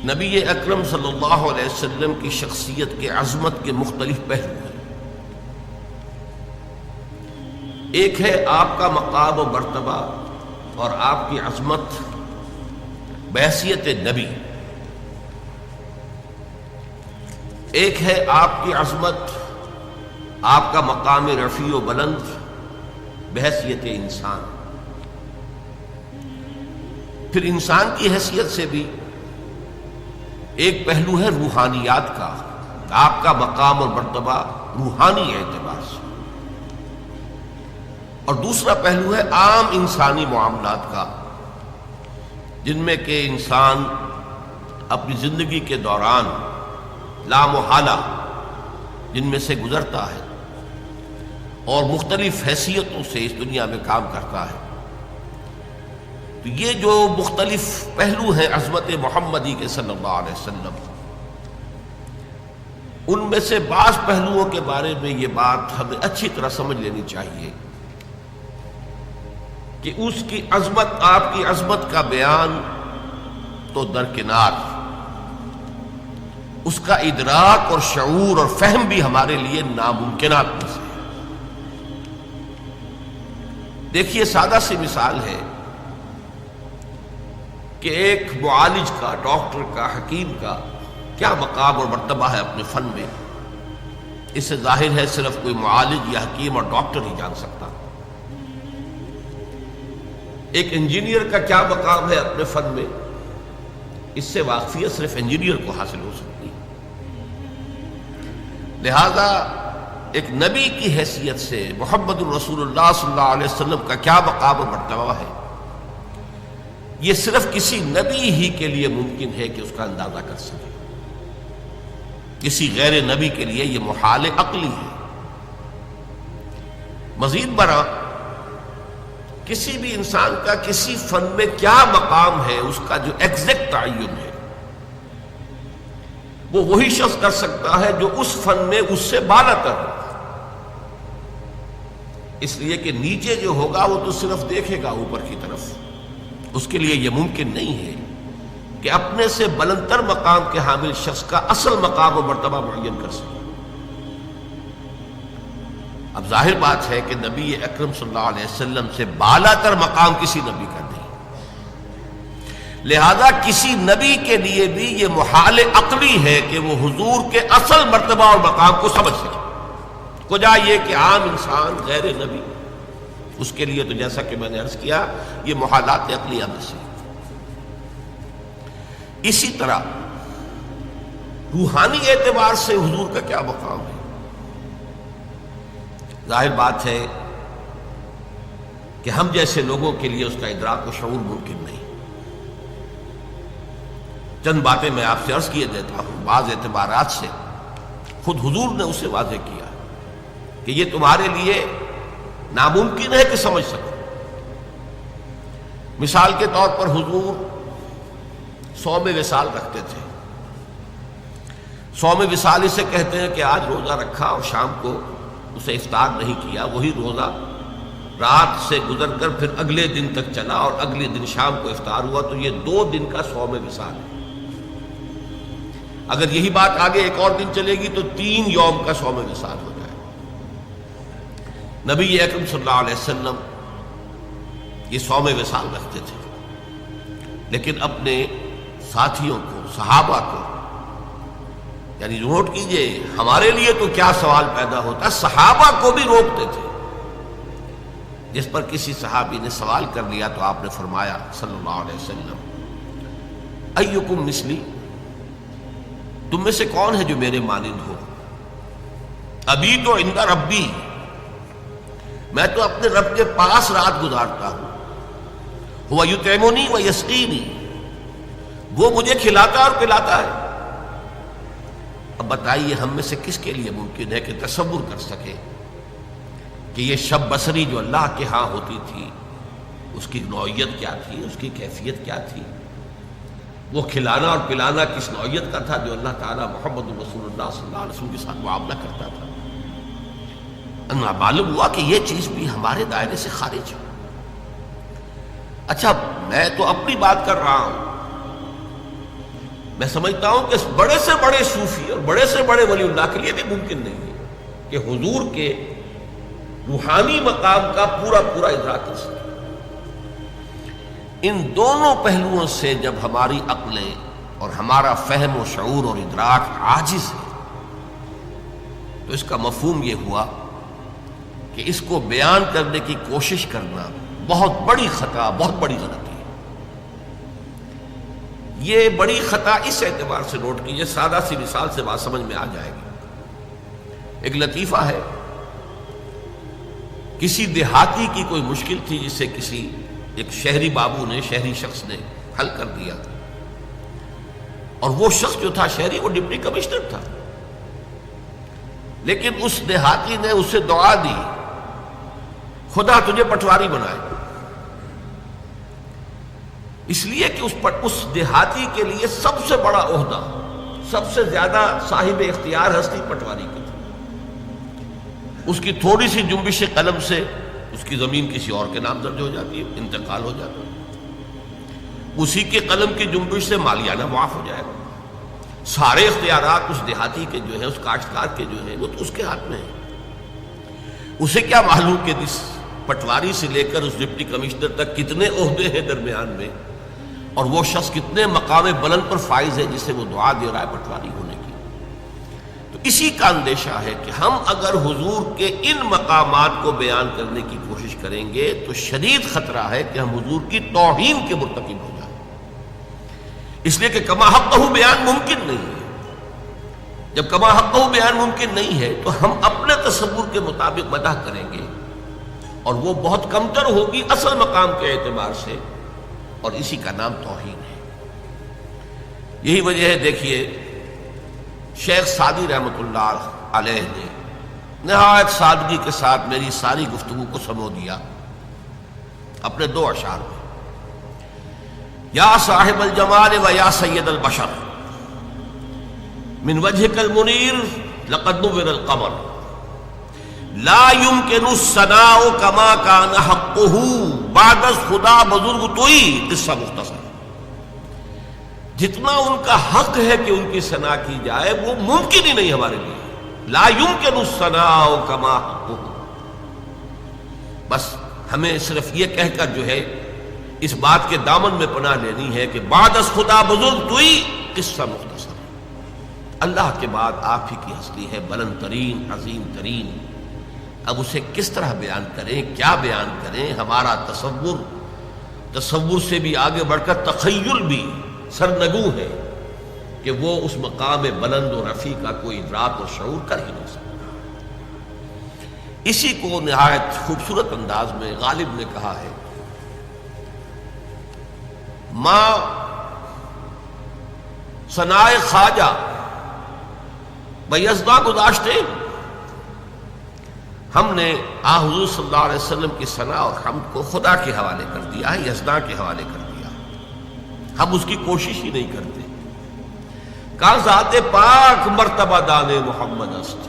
نبی اکرم صلی اللہ علیہ وسلم کی شخصیت کے عظمت کے مختلف پہلو ہیں۔ ایک ہے آپ کا مقام و مرتبہ اور آپ کی عظمت بحیثیت نبی، ایک ہے آپ کی عظمت، آپ کا مقام رفیع و بلند بحیثیت انسان۔ پھر انسان کی حیثیت سے بھی ایک پہلو ہے روحانیات کا، آپ کا مقام اور مرتبہ روحانی اعتبار سے، اور دوسرا پہلو ہے عام انسانی معاملات کا، جن میں کہ انسان اپنی زندگی کے دوران لامحالہ جن میں سے گزرتا ہے اور مختلف حیثیتوں سے اس دنیا میں کام کرتا ہے۔ تو یہ جو مختلف پہلو ہیں عظمت محمدی کے صلی اللہ علیہ وسلم، ان میں سے بعض پہلوؤں کے بارے میں یہ بات ہمیں اچھی طرح سمجھ لینی چاہیے کہ اس کی عظمت، آپ کی عظمت کا بیان تو درکنار، اس کا ادراک اور شعور اور فہم بھی ہمارے لیے ناممکنات میں سے ہے۔ دیکھیے، سادہ سی مثال ہے کہ ایک معالج کا، ڈاکٹر کا، حکیم کا کیا مقام اور مرتبہ ہے اپنے فن میں، اس سے ظاہر ہے صرف کوئی معالج یا حکیم اور ڈاکٹر ہی جان سکتا۔ ایک انجینئر کا کیا مقام ہے اپنے فن میں، اس سے واقفیت صرف انجینئر کو حاصل ہو سکتی ہے۔ لہذا ایک نبی کی حیثیت سے محمد الرسول اللہ صلی اللہ علیہ وسلم کا کیا مقام و مرتبہ ہے، یہ صرف کسی نبی ہی کے لیے ممکن ہے کہ اس کا اندازہ کر سکے، کسی غیر نبی کے لیے یہ محال عقلی ہے۔ مزید برآں کسی بھی انسان کا کسی فن میں کیا مقام ہے، اس کا جو ایگزیکٹ تعین ہے، وہ وہی شخص کر سکتا ہے جو اس فن میں اس سے بالا تر ہو، اس لیے کہ نیچے جو ہوگا وہ تو صرف دیکھے گا اوپر کی طرف، اس کے لیے یہ ممکن نہیں ہے کہ اپنے سے بلندتر مقام کے حامل شخص کا اصل مقام و مرتبہ معین کر سکے۔ اب ظاہر بات ہے کہ نبی اکرم صلی اللہ علیہ وسلم سے بالا تر مقام کسی نبی کا نہیں، لہذا کسی نبی کے لیے بھی یہ محال عقلی ہے کہ وہ حضور کے اصل مرتبہ اور مقام کو سمجھ سکے، کجا یہ کہ عام انسان غیر نبی، اس کے لیے تو جیسا کہ میں نے عرض کیا یہ محالات عقلیہ میں سے۔ اسی طرح روحانی اعتبار سے حضور کا کیا مقام ہے، ظاہر بات ہے کہ ہم جیسے لوگوں کے لیے اس کا ادراک و شعور ممکن نہیں۔ چند باتیں میں آپ سے عرض کیے دیتا ہوں، بعض اعتبارات سے خود حضور نے اسے واضح کیا کہ یہ تمہارے لیے ناممکن ہے کہ سمجھ سکو۔ مثال کے طور پر حضور صوم وصال رکھتے تھے۔ صوم وصال اسے کہتے ہیں کہ آج روزہ رکھا اور شام کو اسے افطار نہیں کیا، وہی روزہ رات سے گزر کر پھر اگلے دن تک چلا اور اگلے دن شام کو افطار ہوا، تو یہ 2 دن کا صوم وصال ہے۔ اگر یہی بات آگے ایک اور دن چلے گی تو 3 یوم کا صوم وصال ہو جائے۔ نبی اکرم صلی اللہ علیہ وسلم یہ صوم وصال رکھتے تھے، لیکن اپنے ساتھیوں کو، صحابہ کو، یعنی نوٹ کیجئے ہمارے لیے تو کیا سوال پیدا ہوتا ہے، صحابہ کو بھی روکتے تھے۔ جس پر کسی صحابی نے سوال کر لیا تو آپ نے فرمایا صلی اللہ علیہ وسلم، ایکم مثلی، تم میں سے کون ہے جو میرے مانند ہو؟ ابھی تو عند ربی، میں تو اپنے رب کے پاس رات گزارتا ہوں، ہوا یطعمنی و یسقینی، وہ مجھے کھلاتا اور پلاتا ہے۔ اب بتائیے ہم میں سے کس کے لیے ممکن ہے کہ تصور کر سکے کہ یہ شب بصری جو اللہ کے ہاں ہوتی تھی اس کی نوعیت کیا تھی، اس کی کیفیت کیا تھی، وہ کھلانا اور پلانا کس نوعیت کا تھا جو اللہ تعالیٰ محمد رسول اللہ صلی اللہ علیہ وسلم کے ساتھ معاملہ کرتا تھا۔ معلوم ہوا کہ یہ چیز بھی ہمارے دائرے سے خارج ہے۔ اچھا، میں تو اپنی بات کر رہا ہوں، میں سمجھتا ہوں کہ بڑے سے بڑے صوفی اور بڑے سے بڑے ولی اللہ کے لیے بھی ممکن نہیں ہے کہ حضور کے روحانی مقام کا پورا پورا ادراک کر سکے۔ ان دونوں پہلوؤں سے جب ہماری عقلیں اور ہمارا فہم و شعور اور ادراک عاجز ہے تو اس کا مفہوم یہ ہوا کہ اس کو بیان کرنے کی کوشش کرنا بہت بڑی خطا، بہت بڑی غلطی ہے۔ یہ بڑی خطا اس اعتبار سے نوٹ کیجیے، سادہ سی مثال سے بات سمجھ میں آ جائے گی۔ ایک لطیفہ ہے، کسی دیہاتی کی کوئی مشکل تھی جسے کسی ایک شہری بابو نے، شہری شخص نے حل کر دیا، اور وہ شخص جو تھا شہری، وہ ڈپٹی کمشنر تھا، لیکن اس دیہاتی نے اسے دعا دی، خدا تجھے پٹواری بنائے، اس لیے کہ اس دیہاتی کے لیے سب سے بڑا عہدہ، سب سے زیادہ صاحب اختیار ہستی پٹواری کی تھی۔ اس کی تھوڑی سی جنبش قلم سے اس کی زمین کسی اور کے نام درج ہو جاتی ہے، انتقال ہو جاتا ہے، اسی کے قلم کی جنبش سے مالیانہ معاف ہو جائے گا، سارے اختیارات اس دیہاتی کے جو ہیں، اس کاشتکار کے جو ہیں، وہ تو اس کے ہاتھ میں ہیں۔ اسے کیا معلوم کہ اس پٹواری سے لے کر اس ڈپٹی کمشنر تک کتنے عہدے ہیں درمیان میں، اور وہ شخص کتنے مقام بلند پر فائز ہے جسے وہ دعا دے رہا ہے پٹواری ہونے کی۔ تو اسی کا اندیشہ ہے کہ ہم اگر حضور کے ان مقامات کو بیان کرنے کی کوشش کریں گے تو شدید خطرہ ہے کہ ہم حضور کی توہین کے مرتکب ہو جائیں، اس لیے کہ کما حقہ بیان ممکن نہیں ہے۔ جب کما حقہ بیان ممکن نہیں ہے تو ہم اپنے تصور کے مطابق مدح کریں گے، اور وہ بہت کمتر ہوگی اصل مقام کے اعتبار سے، اور اسی کا نام توہین ہے۔ یہی وجہ ہے، دیکھیے شیخ سعدی رحمۃ اللہ علیہ نے نہایت سادگی کے ساتھ میری ساری گفتگو کو سمو دیا اپنے دو اشعار میں، یا صاحب الجمال و یا سید البشر من وجهك المنیر لقد نور القمر لا يمكن الثناء كما كان حقه بعد از خدا بزرگ توئی، قصہ مختصر۔ جتنا ان کا حق ہے کہ ان کی ثنا کی جائے وہ ممکن ہی نہیں ہمارے لیے، لا يمكن الثناء كما حقه۔ بس ہمیں صرف یہ کہہ کر جو ہے اس بات کے دامن میں پناہ لینی ہے کہ بعد از خدا بزرگ توئی، قصہ مختصر۔ اللہ کے بعد آپ ہی کی ہستی ہے بلند ترین، عظیم ترین، اب اسے کس طرح بیان کریں، کیا بیان کریں؟ ہمارا تصور سے بھی آگے بڑھ کر تخیل بھی سرنگوں ہے کہ وہ اس مقام بلند و رفیع کا کوئی ادراک اور شعور کر ہی نہیں سکتا۔ اسی کو نہایت خوبصورت انداز میں غالب نے کہا ہے، ماں ثنائے خواجہ بیزدہ گزاشتے، ہم نے حضور صلی اللہ علیہ وسلم کی ثنا اور حمد کو خدا کے حوالے کر دیا ہے، یزداں کے حوالے کر دیا، ہم اس کی کوشش ہی نہیں کرتے۔ کہا ذات پاک مرتبہ دان محمد است،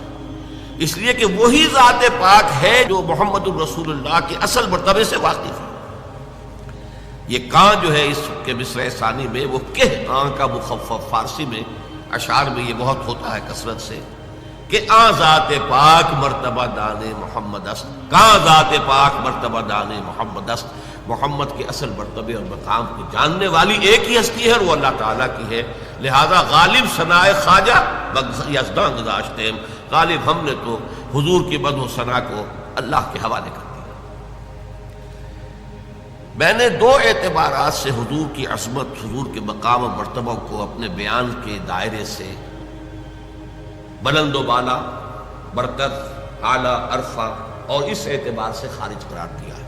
اس لیے کہ وہی ذات پاک ہے جو محمد الرسول اللہ کے اصل مرتبے سے واقف ہے۔ یہ کاں جو ہے اس کے مصرع ثانی میں، وہ کہ کاں کا مخفف، فارسی میں اشعار میں یہ بہت ہوتا ہے کثرت سے کہ ذات پاک مرتبہ دان محمد است، کہاں ذات پاک مرتبہ دان محمد است۔ محمد کے اصل مرتبے اور مقام کو جاننے والی ایک ہی ہستی ہے اور وہ اللہ تعالیٰ کی ہے، لہذا غالب ثنائے خواجہ یزداں گزاشتے ہیں، غالب ہم نے تو حضور کی مدح و ثنا کو اللہ کے حوالے کر دیا۔ میں نے دو اعتبارات سے حضور کی عظمت، حضور کے مقام و مرتبہ کو اپنے بیان کے دائرے سے بلند و بالا، برکت، اعلیٰ، عرفہ، اور اس اعتبار سے خارج قرار دیا ہے۔